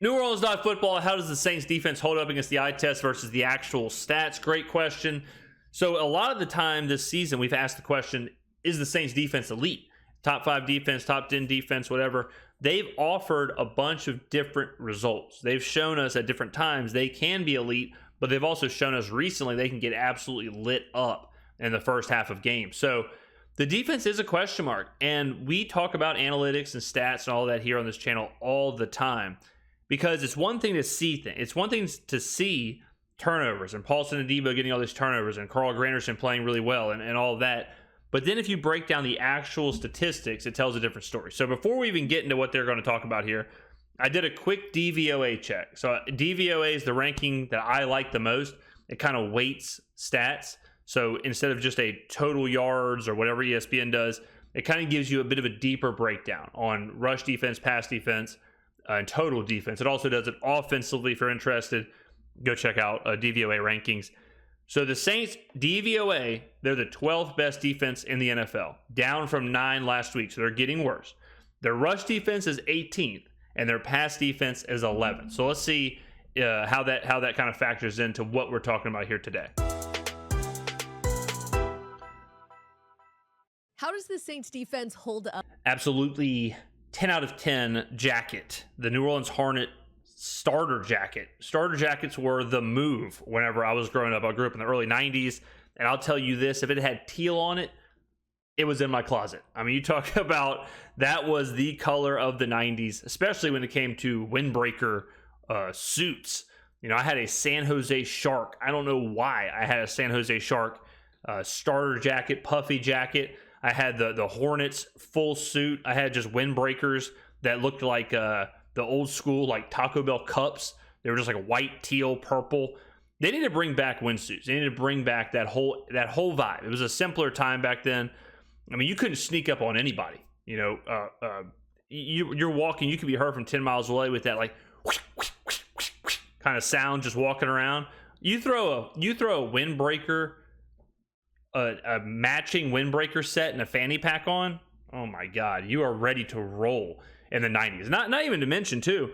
NewOrleans.Football, how does the Saints defense hold up against the eye test versus the actual stats? Great question. So a lot of the time this season, we've asked the question, is the Saints defense elite? Top 5 defense, top 10 defense, whatever. They've offered a bunch of different results. They've shown us at different times they can be elite, but they've also shown us recently they can get absolutely lit up in the first half of games. So the defense is a question mark, and we talk about analytics and stats and all that here on this channel all the time, because it's one thing to see things. It's one thing to see turnovers and Paulson and Debo getting all these turnovers and Carl Granderson playing really well and all of that. But then if you break down the actual statistics, it tells a different story. So before we even get into what they're going to talk about here, I did a quick DVOA check. So DVOA is the ranking that I like the most. It kind of weights stats. So instead of just a total yards or whatever ESPN does, it kind of gives you a bit of a deeper breakdown on rush defense, pass defense, and total defense. It also does it offensively. If you're interested, go check out DVOA rankings. So the Saints DVOA, they're the 12th best defense in the NFL, down from 9 last week. So they're getting worse. Their rush defense is 18th, and their pass defense is 11th. So let's see how that kind of factors into what we're talking about here today. How does the Saints defense hold up? Absolutely 10 out of 10 jacket. The New Orleans Hornet starter jacket. Starter jackets were the move whenever I was growing up. I grew up in the early 90s, and I'll tell you this, if it had teal on it, it was in my closet. I mean, you talk about that was the color of the 90s, especially when it came to windbreaker suits. You know, I had a San Jose Shark. I don't know why I had a San Jose Shark starter jacket, puffy jacket. I had the Hornets full suit. I had just windbreakers that looked like the old school, like Taco Bell cups. They were just like white, teal, purple. They need to bring back windsuits. They need to bring back that whole vibe. It was a simpler time back then. I mean, you couldn't sneak up on anybody. You know, you're walking, you could be heard from 10 miles away with that like whoosh, whoosh, whoosh, whoosh, whoosh kind of sound just walking around. You throw a windbreaker, a matching windbreaker set and a fanny pack on. Oh my God, you are ready to roll in the 90s. Not even to mention too,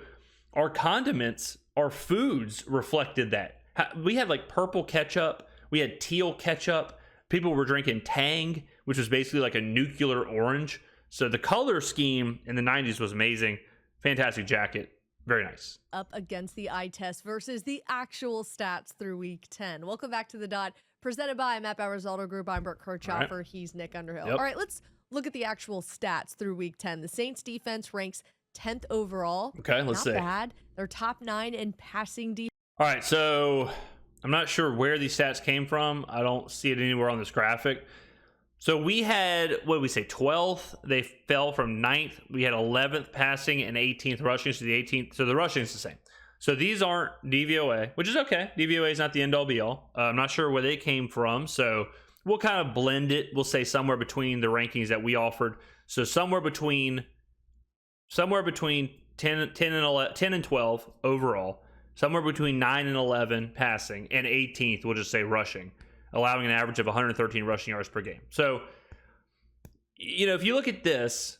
our condiments, our foods reflected that. We had like purple ketchup, we had teal ketchup. People were drinking Tang, which was basically like a nuclear orange. So the color scheme in the 90s was amazing. Fantastic jacket. Very nice. Up against the eye test versus the actual stats through week 10. Welcome back to The Dot, presented by Matt Bauer's Auto Group. I'm Brooke Kirchhofer. Right. He's Nick Underhill. Yep. All right, let's look at the actual stats through week 10. The Saints defense ranks 10th overall. Okay, let's see. Not bad. They're top 9 in passing defense. All right, so I'm not sure where these stats came from. I don't see it anywhere on this graphic. So we had, what did we say, 12th? They fell from 9th. We had 11th passing and 18th rushing. So the 18th, so the rushing is the same. So these aren't DVOA, which is okay. DVOA is not the end-all be-all. I'm not sure where they came from. So we'll kind of blend it. We'll say somewhere between the rankings that we offered. So somewhere between 10 and 12 overall. Somewhere between 9 and 11 passing, and 18th, we'll just say rushing, allowing an average of 113 rushing yards per game. So, you know, if you look at this,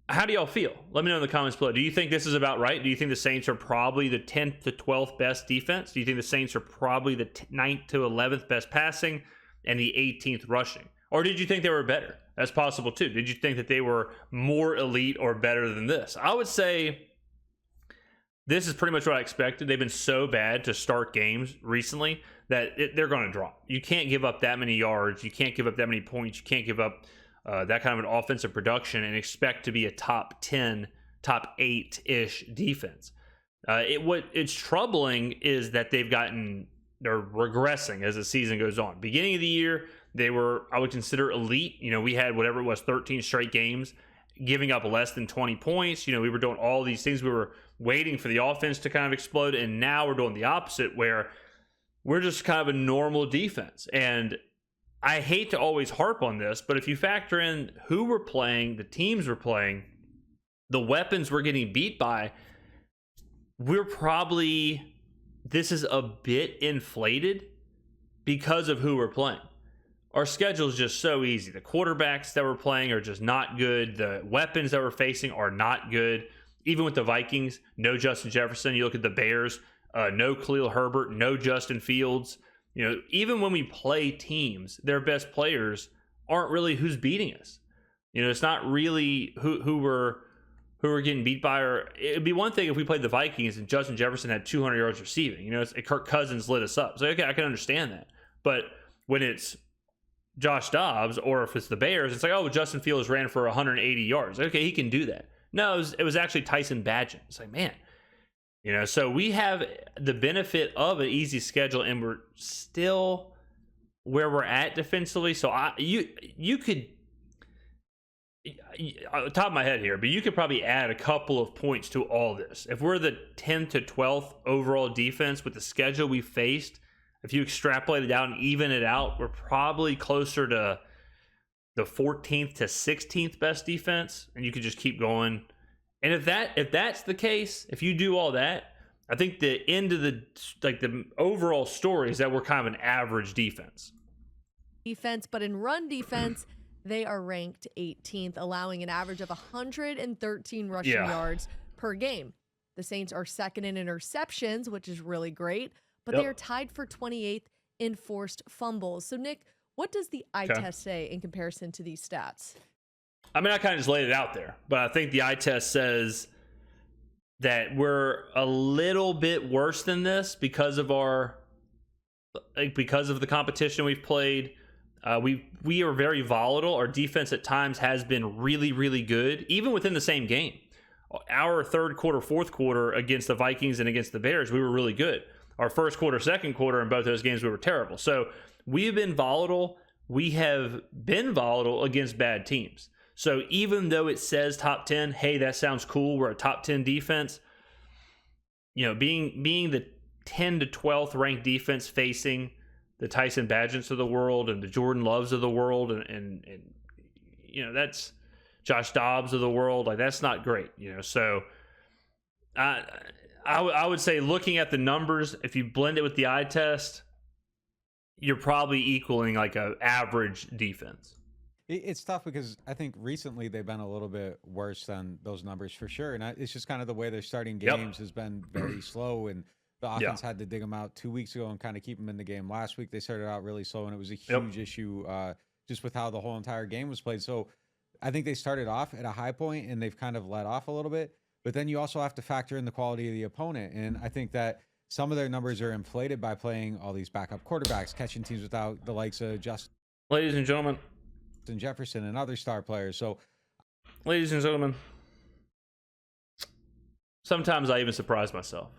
how do y'all feel? Let me know in the comments below. Do you think this is about right? Do you think the Saints are probably the 10th to 12th best defense? Do you think the Saints are probably the 9th to 11th best passing and the 18th rushing? Or did you think they were better? That's possible too. Did you think that they were more elite or better than this? I would say this is pretty much what I expected. They've been so bad to start games recently that they're going to drop. You can't give up that many yards. You can't give up that many points. You can't give up that kind of an offensive production and expect to be a top 10, top 8-ish defense. It's troubling is that they're regressing as the season goes on. Beginning of the year, they were, I would consider, elite. You know, we had whatever it was, 13 straight games, giving up less than 20 points. You know, we were doing all these things. We were waiting for the offense to kind of explode, and now we're doing the opposite, where we're just kind of a normal defense. And I hate to always harp on this, but if you factor in who we're playing, the teams we're playing, the weapons we're getting beat by, this is a bit inflated because of who we're playing. Our schedule is just so easy. The quarterbacks that we're playing are just not good. The weapons that we're facing are not good. even with the Vikings, no Justin Jefferson. You look at the Bears, no Khalil Herbert, no Justin Fields. Even when we play teams, their best players aren't really who's beating us. It's not really who we're getting beat by. Or it'd be one thing if we played the Vikings and Justin Jefferson had 200 yards receiving. Kirk Cousins lit us up. So okay, I can understand that. But when it's Josh Dobbs or if it's the Bears, it's like, oh, Justin Fields ran for 180 yards. Okay, he can do that. No, it was actually Tyson Bagent. It's like, man, so we have the benefit of an easy schedule, and we're still where we're at defensively. So you could, on the top of my head here, but you could probably add a couple of points to all this. If we're the 10th to 12th overall defense with the schedule we faced, if you extrapolate it out and even it out, we're probably closer to the 14th to 16th best defense, and you could just keep going. And if that's the case, if you do all that, I think the end of the overall story is that we're kind of an average defense. But in run defense, they are ranked 18th, allowing an average of 113 rushing yards per game. The Saints are second in interceptions, which is really great, but they are tied for 28th in forced fumbles. So, Nick, what does the eye test say in comparison to these stats? I mean, I kind of just laid it out there, but I think the eye test says that we're a little bit worse than this because of the competition we've played. We are very volatile. Our defense at times has been really, really good, even within the same game. Our third quarter, fourth quarter against the Vikings and against the Bears, we were really good. Our first quarter, second quarter in both those games, we were terrible. So we've been volatile. We have been volatile against bad teams. So even though it says top 10, hey, that sounds cool, we're a top 10 defense, being the 10 to 12th ranked defense facing the Tyson Bagents of the world and the Jordan Loves of the world and that's Josh Dobbs of the world, like that's not great, So I would say, looking at the numbers, if you blend it with the eye test, you're probably equaling like an average defense. It's tough because I think recently they've been a little bit worse than those numbers for sure. And it's just kind of the way they're starting games has been very slow. And the offense had to dig them out 2 weeks ago and kind of keep them in the game. Last week, they started out really slow, and it was a huge issue just with how the whole entire game was played. So I think they started off at a high point, and they've kind of let off a little bit. But then you also have to factor in the quality of the opponent. And I think that some of their numbers are inflated by playing all these backup quarterbacks, catching teams without the likes of Justin. Ladies and gentlemen. Jefferson and other star players. So, ladies and gentlemen, sometimes I even surprise myself.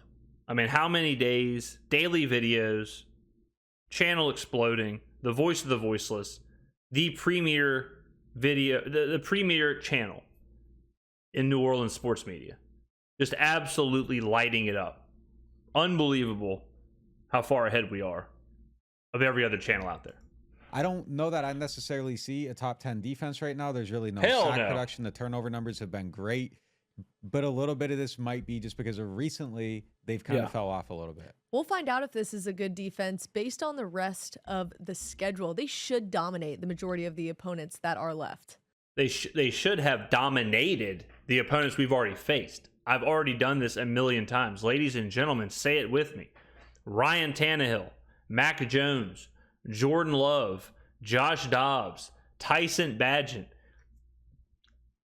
I mean, how many days, daily videos, channel exploding, the voice of the voiceless, the premier video, the premier channel in New Orleans sports media, just absolutely lighting it up. Unbelievable how far ahead we are of every other channel out there. I don't know that I necessarily see a top 10 defense right now. There's really no sack production. The turnover numbers have been great, but a little bit of this might be just because of recently they've kind of fell off a little bit. We'll find out if this is a good defense based on the rest of the schedule. They should dominate the majority of the opponents that are left. They should have dominated the opponents we've already faced. I've already done this a million times. Ladies and gentlemen, say it with me. Ryan Tannehill, Mac Jones, Jordan Love, Josh Dobbs, Tyson Bagent,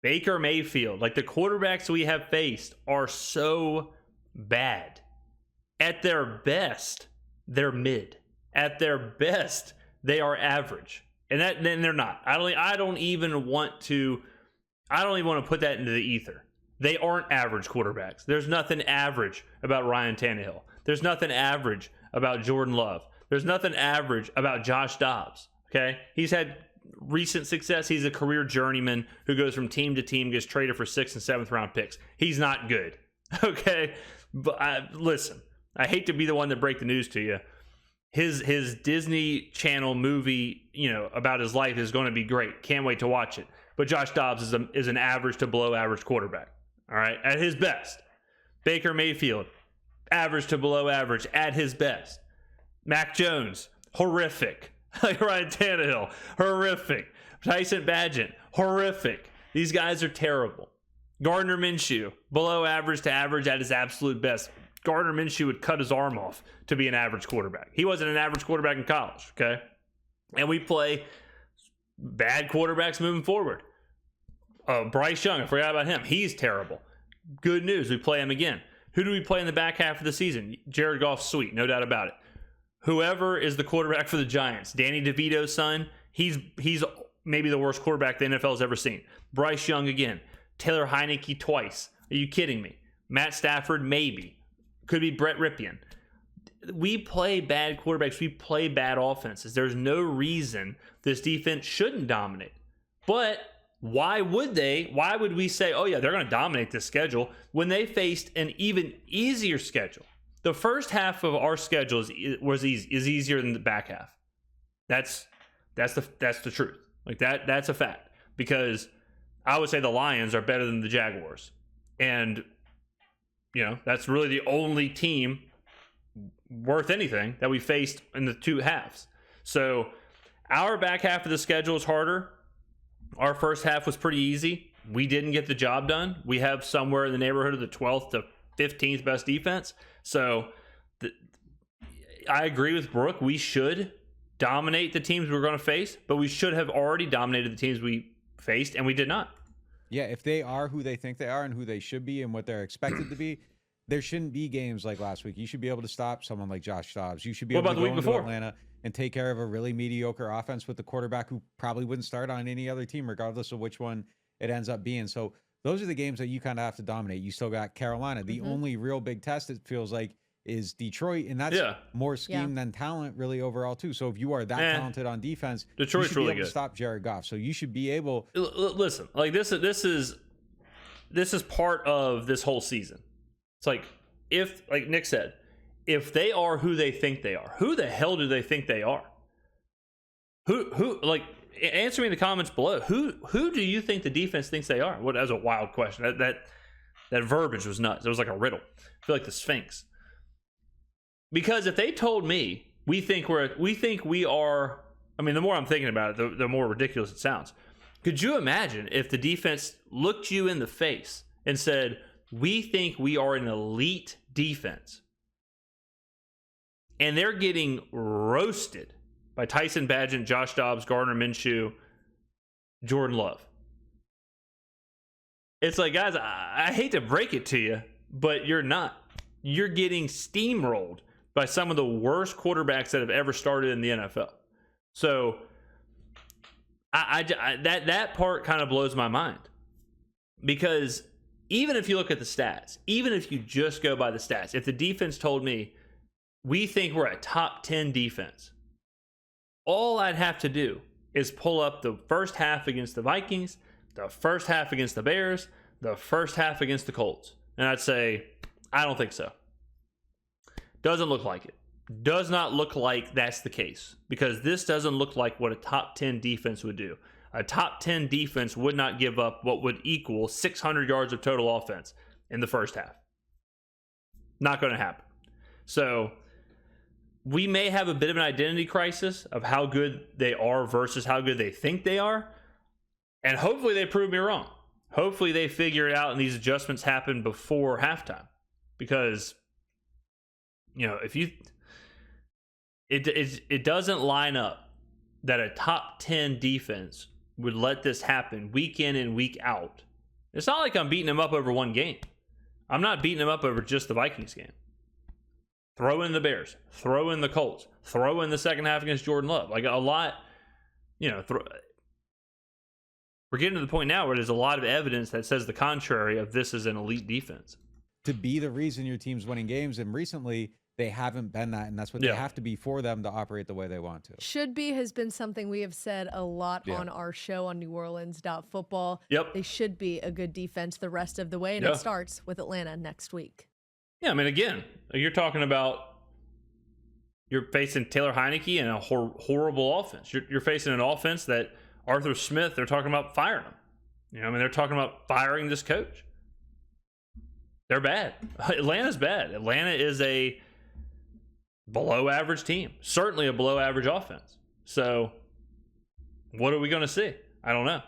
Baker Mayfield. Like, the quarterbacks we have faced are so bad. At their best, they're mid. At their best, they are average. And then they're not. I don't even want to put that into the ether. They aren't average quarterbacks. There's nothing average about Ryan Tannehill. There's nothing average about Jordan Love. There's nothing average about Josh Dobbs, okay? He's had recent success. He's a career journeyman who goes from team to team, gets traded for 6th and 7th round picks. He's not good, okay? But listen, I hate to be the one to break the news to you. His Disney Channel movie, about his life is going to be great. Can't wait to watch it. But Josh Dobbs is an average to below average quarterback, all right, at his best. Baker Mayfield, average to below average at his best. Mac Jones, horrific. Ryan Tannehill, horrific. Tyson Bagent, horrific. These guys are terrible. Gardner Minshew, below average to average at his absolute best. Gardner Minshew would cut his arm off to be an average quarterback. He wasn't an average quarterback in college, okay? And we play bad quarterbacks moving forward. Bryce Young, I forgot about him. He's terrible. Good news, we play him again. Who do we play in the back half of the season? Jared Goff's sweet, no doubt about it. Whoever is the quarterback for the Giants, Danny DeVito's son, he's maybe the worst quarterback the NFL's ever seen. Bryce Young again. Taylor Heineke twice. Are you kidding me? Matt Stafford, maybe. Could be Brett Ripien. We play bad quarterbacks. We play bad offenses. There's no reason this defense shouldn't dominate. But why would they? Why would we say, oh yeah, they're going to dominate this schedule when they faced an even easier schedule? The first half of our schedule is easier than the back half. That's the truth. Like that's a fact, because I would say the Lions are better than the Jaguars. And, that's really the only team worth anything that we faced in the two halves. So our back half of the schedule is harder. Our first half was pretty easy. We didn't get the job done. We have somewhere in the neighborhood of the 12th to 15th best defense. So I agree with Brooke. We should dominate the teams we're going to face, but we should have already dominated the teams we faced, and we did not. Yeah, if they are who they think they are and who they should be and what they're expected to be, there shouldn't be games like last week. You should be able to stop someone like Josh Dobbs. You should be able to go into Atlanta and take care of a really mediocre offense with the quarterback who probably wouldn't start on any other team, regardless of which one it ends up being. So those are the games that you kind of have to dominate. You still got Carolina. The only real big test, it feels like, is Detroit, and that's more scheme than talent really overall too. So if you are that talented on defense, Detroit's you should be really able good to stop Jared Goff. So you should be able. Listen, like this is part of this whole season. It's like, if, like Nick said, if they are who they think they are, who the hell do they think they are? Who like, answer me in the comments below. Who do you think the defense thinks they are? That was a wild question. That verbiage was nuts. It was like a riddle. I feel like the Sphinx. Because if they told me we think we are, I mean, the more I'm thinking about it, the more ridiculous it sounds. Could you imagine if the defense looked you in the face and said, we think we are an elite defense, and they're getting roasted by Tyson Bagent, Josh Dobbs, Gardner Minshew, Jordan Love? It's like, guys, I hate to break it to you, but you're not. You're getting steamrolled by some of the worst quarterbacks that have ever started in the NFL. So that part kind of blows my mind, because even if you look at the stats, even if you just go by the stats, if the defense told me we think we're a top 10 defense, all I'd have to do is pull up the first half against the Vikings, the first half against the Bears, the first half against the Colts, and I'd say, I don't think so. Doesn't look like it. Does not look like that's the case, because this doesn't look like what a top 10 defense would do. A top 10 defense would not give up what would equal 600 yards of total offense in the first half. Not going to happen. So we may have a bit of an identity crisis of how good they are versus how good they think they are. And hopefully they prove me wrong. Hopefully they figure it out and these adjustments happen before halftime. Because, if you... It doesn't line up that a top 10 defense would let this happen week in and week out. It's not like I'm beating them up over one game. I'm not beating them up over just the Vikings game. Throw in the Bears, throw in the Colts, throw in the second half against Jordan Love. Like a lot, we're getting to the point now where there's a lot of evidence that says the contrary of this is an elite defense. To be the reason your team's winning games, and recently they haven't been that, and that's what they have to be for them to operate the way they want to. Should be has been something we have said a lot on our show on NewOrleans.Football. Yep. They should be a good defense the rest of the way, and it starts with Atlanta next week. Yeah, I mean, again, you're talking about you're facing Taylor Heineke and a horrible offense. You're facing an offense that Arthur Smith, they're talking about firing him. They're talking about firing this coach. They're bad. Atlanta's bad. Atlanta is a below average team, certainly a below average offense. So what are we going to see? I don't know.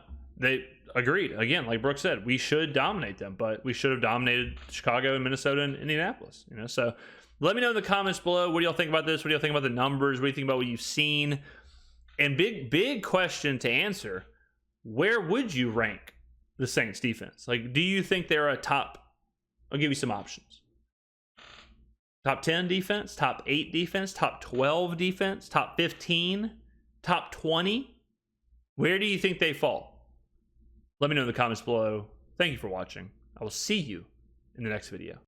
agreed. Again, like Brooke said, we should dominate them, but we should have dominated Chicago and Minnesota and Indianapolis. So let me know in the comments below. What do y'all think about this? What do y'all think about the numbers? What do you think about what you've seen? And big question to answer: where would you rank the Saints defense? Like, do you think they're a top? I'll give you some options. Top 10 defense, top 8 defense, top 12 defense, top 15, top 20. Where do you think they fall? Let me know in the comments below. Thank you for watching. I will see you in the next video.